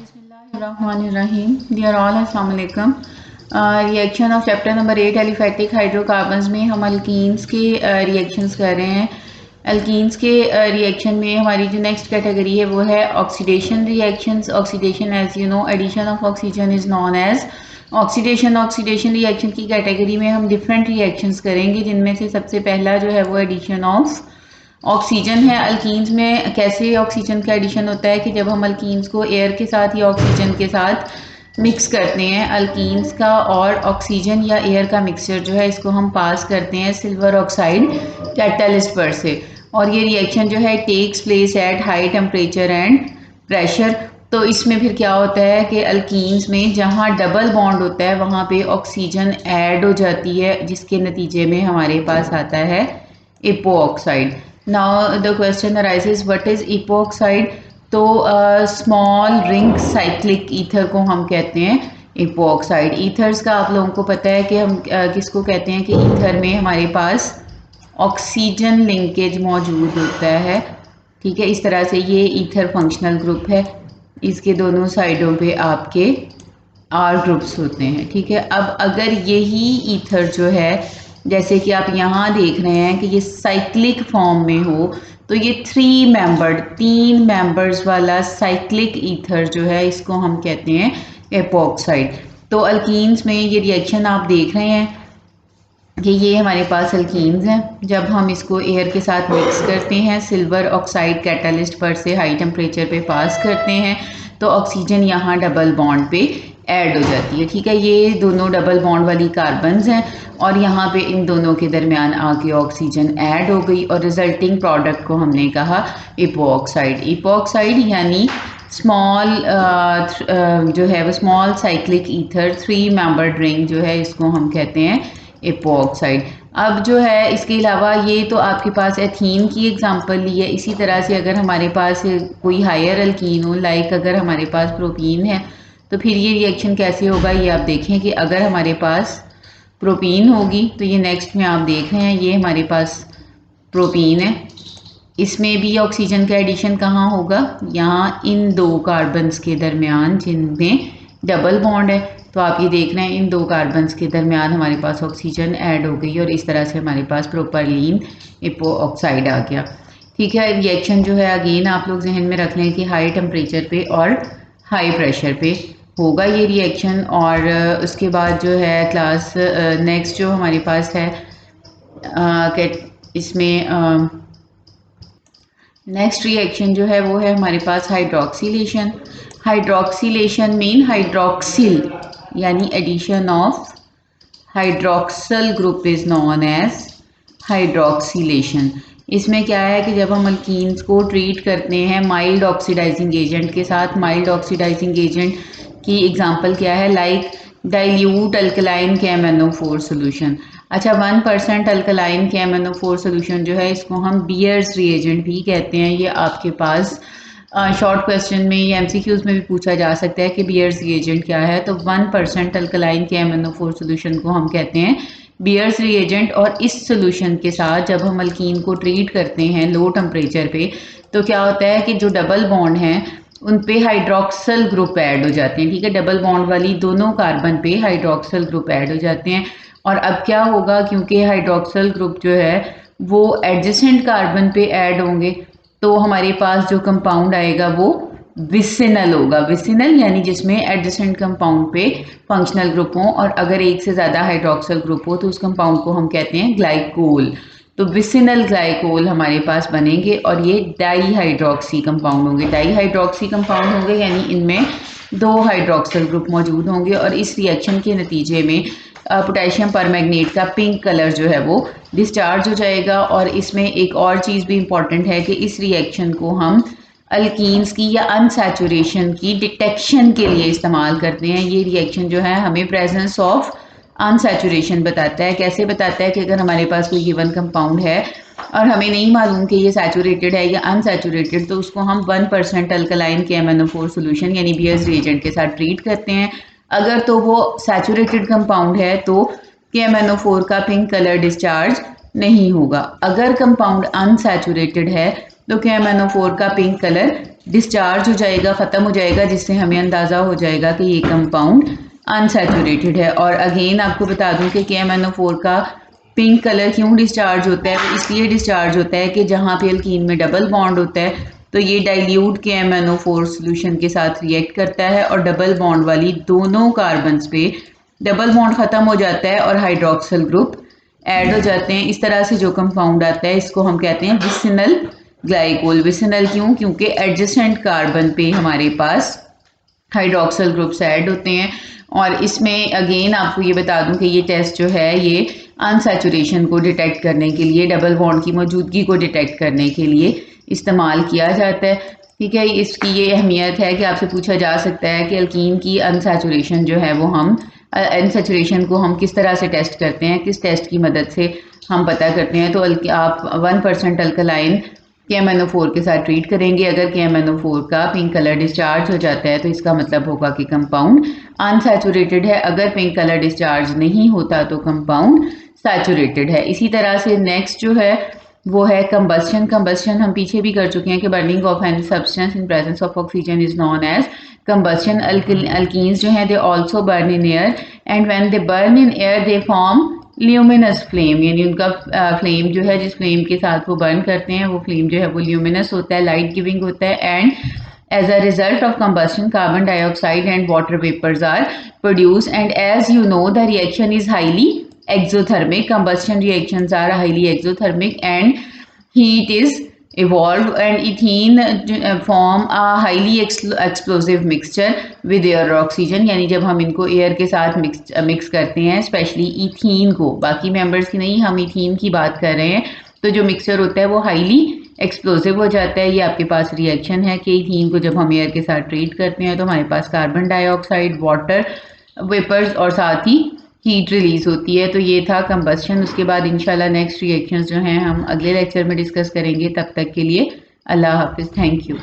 बिस्मिल्लाहिर्रहमानिर्रहीम। Dear all, अस्सलाम वालेकुम। Reaction of chapter number 8 aliphatic hydrocarbons में हम अल्कीन्स के रिएक्शंस कर रहे हैं। अल्कीन्स के रिएक्शन में हमारी जो नेक्स्ट कैटेगरी है वो है oxidation reactions. Oxidation, as you know, addition of oxygen is known as oxidation. Oxidation reaction की कैटेगरी में हम डिफरेंट रिएक्शंस करेंगे, जिनमें से सबसे पहला जो है वो एडिशन ऑफ ऑक्सीजन है। अल्कीन्स में कैसे ऑक्सीजन का एडिशन होता है कि जब हम अल्कीन्स को एयर के साथ या ऑक्सीजन के साथ मिक्स करते हैं, अल्कीन्स का और ऑक्सीजन या एयर का मिक्सचर जो है इसको हम पास करते हैं सिल्वर ऑक्साइड कैटलिस्ट पर से, और ये रिएक्शन जो है takes place at high temperature and pressure. तो इसमें फिर क्या होता है कि अल्कीन्स में जहाँ डबल बॉन्ड होता है वहाँ पे ऑक्सीजन ऐड हो जाती है, जिसके नतीजे में हमारे पास आता है epoxide. Now the question arises, what is epoxide? तो स्मॉल रिंग साइक्लिक ईथर को हम कहते हैं इपोऑक्साइड। ईथर्स का आप लोगों को पता है कि हम किसको कहते हैं कि ईथर में हमारे पास ऑक्सीजन लिंकेज मौजूद होता है। ठीक है, इस तरह से ये ईथर फंक्शनल ग्रुप है, इसके दोनों साइडों पे आपके आर ग्रुप्स होते हैं। ठीक है, अब अगर यही ईथर जो है, जैसे कि आप यहाँ देख रहे हैं कि ये साइक्लिक फॉर्म में हो, तो ये तीन मेंबर्स वाला साइक्लिक ईथर जो है इसको हम कहते हैं एपोक्साइड। तो अल्कीन्स में ये रिएक्शन आप देख रहे हैं कि ये हमारे पास अल्कीन्स हैं। जब हम इसको एयर के साथ मिक्स करते हैं, सिल्वर ऑक्साइड कैटलिस्ट पर से हाई टेम्परेचर पे पास करते हैं, तो ऑक्सीजन यहाँ डबल बॉन्ड पे ऐड हो जाती है। ठीक है, ये दोनों डबल बॉन्ड वाली कार्बन्स हैं और यहाँ पे इन दोनों के दरमियान आके ऑक्सीजन ऐड हो गई और रिजल्टिंग प्रोडक्ट को हमने कहा इपोऑक्साइड। इपोऑक्साइड यानी स्मॉल जो है वो small cyclic ether 3 membered ring जो है इसको हम कहते हैं इपोऑक्साइड। अब जो है इसके अलावा ये तो आपके पास एथीन की एग्जांपल ली है। इसी तरह से अगर हमारे पास कोई हायर अल्कीन हो, लाइक अगर हमारे पास प्रोपीन है, तो फिर ये रिएक्शन कैसे होगा ये आप देखें कि अगर हमारे पास प्रोपीन होगी तो ये नेक्स्ट में आप देख रहे हैं ये हमारे पास प्रोपीन है, इसमें भी ऑक्सीजन का एडिशन कहाँ होगा? यहाँ इन दो कार्बन्स के दरमियान जिनमें डबल बॉन्ड है। तो आप ये देख रहे हैं इन दो कार्बन्स के दरमियान हमारे पास ऑक्सीजन ऐड हो गई और इस तरह से हमारे पास प्रोपरलीन इपोऑक्साइड आ गया। ठीक है, रिएक्शन जो है अगेन आप लोग जहन में रख लें कि हाई टेम्परेचर पे और हाई प्रेशर पे होगा ये रिएक्शन। और उसके बाद जो है क्लास नेक्स्ट जो हमारे पास है इसमें नेक्स्ट रिएक्शन जो है वो है हमारे पास हाइड्रोक्सीलेशन। हाइड्रोक्सीलेशन मीन हाइड्रोक्सिल यानी addition of hydroxyl group is known as hydroxylation. इसमें क्या है कि जब हम अल्कीन्स को ट्रीट करते हैं माइल्ड ऑक्सीडाइजिंग एजेंट के साथ, माइल्ड ऑक्सीडाइजिंग एजेंट की एग्जांपल क्या है? Like dilute alkaline KMnO4 solution. अच्छा, 1% अल्कलाइन KMnO4 सोल्यूशन जो है इसको हम बियर्स रिएजेंट भी कहते हैं। ये आपके पास शॉर्ट क्वेश्चन में या MCQs में भी पूछा जा सकता है कि बियर्स रिएजेंट क्या है। तो 1% अल्कलाइन KMnO4 सोल्यूशन को हम कहते हैं बियर्स रिएजेंट। और इस सोल्यूशन के साथ जब हम अल्कीन को ट्रीट करते हैं लो टेम्परेचर पे, तो क्या होता है कि जो डबल बॉन्ड हैं उन पे हाइड्रोक्सल ग्रुप ऐड हो जाते हैं। ठीक है, डबल बॉन्ड वाली दोनों कार्बन पे हाइड्रोक्सल ग्रुप ऐड हो जाते हैं। और अब क्या होगा, क्योंकि हाइड्रोक्सल ग्रुप जो है वो एडजेसेंट कार्बन पे ऐड होंगे, तो हमारे पास जो कंपाउंड आएगा वो विसिनल होगा। विसिनल यानी जिसमें एडजेसेंट कंपाउंड पे फंक्शनल ग्रुप हो, और अगर एक से ज़्यादा हाइड्रोक्सल ग्रुप हो तो उस कंपाउंड को हम कहते हैं ग्लाइकोल। तो विसिनल ग्लाइकोल हमारे पास बनेंगे और ये डाईहाइड्रोक्सी कंपाउंड होंगे। डाईहाइड्रोक्सी कंपाउंड होंगे यानी इनमें 2 हाइड्रोक्सल ग्रुप मौजूद होंगे और इस रिएक्शन के नतीजे में पोटेशियम परमैंगनेट का पिंक कलर जो है वो डिस्चार्ज हो जाएगा। और इसमें एक और चीज़ भी इम्पॉर्टेंट है कि इस रिएक्शन को हम अल्कीन्स की या अनसैचुरेशन की डिटेक्शन के लिए इस्तेमाल करते हैं। ये रिएक्शन जो है हमें प्रेजेंस ऑफ अनसैचुरेशन बताता है। कैसे बताता है कि अगर हमारे पास कोई गिवन कंपाउंड है और हमें नहीं मालूम कि ये सैचुरेटेड है या अनसैचुरेटेड, तो उसको हम 1% अल्कलाइन KMnO4 सोल्यूशन यानी बियर्स रिएजेंट के साथ ट्रीट करते हैं। अगर तो वो सैचुरेटेड कंपाउंड है तो KMnO4 का पिंक कलर डिस्चार्ज नहीं होगा। अगर कंपाउंड अनसैचुरेटेड है तो KMnO4 का पिंक कलर डिस्चार्ज हो जाएगा, ख़त्म हो जाएगा, जिससे हमें अंदाज़ा हो जाएगा कि ये कंपाउंड अनसैचुरेटेड है। और अगेन आपको बता दूं कि KMnO4 का पिंक कलर क्यों डिस्चार्ज होता है, वो इसलिए डिस्चार्ज होता है कि जहाँ पे अल्कीन में डबल बॉन्ड होता है तो ये डाइल्यूट KMnO4 सोल्यूशन के साथ रिएक्ट करता है और डबल बॉन्ड वाली दोनों कार्बन्स पे डबल बॉन्ड ख़त्म हो जाता है और हाइड्रोक्सिल ग्रुप ऐड हो जाते हैं। इस तरह से जो कंपाउंड आता है इसको हम कहते हैं विसिनल ग्लाइकोल। विसिनल क्यों? क्योंकि एडजेसेंट कार्बन पे हमारे पास हाइड्रोक्सिल ग्रुप्स ऐड होते हैं। और इसमें अगेन आपको ये बता दूं कि ये टेस्ट जो है ये अनसैचुरेशन को डिटेक्ट करने के लिए, डबल बॉन्ड की मौजूदगी को डिटेक्ट करने के लिए इस्तेमाल किया जाता है। ठीक है, इसकी ये अहमियत है कि आपसे पूछा जा सकता है कि अल्कीन की अनसैचुरेशन जो है वो हम अनसैचुरेशन को हम किस तरह से टेस्ट करते हैं, किस टेस्ट की मदद से हम पता करते हैं। तो आप 1% अल्कलाइन KMnO4 के साथ ट्रीट करेंगे। अगर KMnO4 का पिंक कलर डिस्चार्ज हो जाता है तो इसका मतलब होगा कि कंपाउंड अनसैचुरेटेड है। अगर पिंक कलर डिस्चार्ज नहीं होता तो कंपाउंड सैचुरेटेड है। इसी तरह से नेक्स्ट जो है वो है कंबस्शन। कंबस्शन हम पीछे भी कर चुके हैं कि burning of any substance in presence of oxygen is known as combustion. Alkenes जो हैं they also burn in air and when they burn in air they form luminous flame, यानी उनका फ्लेम जो है, जिस फ्लेम के साथ वो बर्न करते हैं वो फ्लेम जो है वो ल्यूमिनस होता है, लाइट गिविंग होता है। And as a result of combustion carbon dioxide and water vapors are produced, and as you know the reaction is highly exothermic. Combustion reactions are highly exothermic and heat is evolved and ethene form a highly explosive mixture with air or oxygen। यानी जब हम इनको air के साथ mix करते हैं, specially ethene को, बाकी मेंबर्स की नहीं, हम इथीन की बात कर रहे हैं, तो जो मिक्सचर होता है वो हाईली एक्सप्लोसिव हो जाता है। ये आपके पास रिएक्शन है कि इथीन को जब हम एयर के साथ ट्रीट करते हैं तो हमारे पास कार्बन डाइऑक्साइड, वाटर वेपर्स और साथ ही हीट रिलीज होती है। तो ये था कंबस्शन। उसके बाद इंशाल्लाह नेक्स्ट रिएक्शंस जो हैं हम अगले लेक्चर में डिस्कस करेंगे। तब तक के लिए अल्लाह हाफिज़, थैंक यू।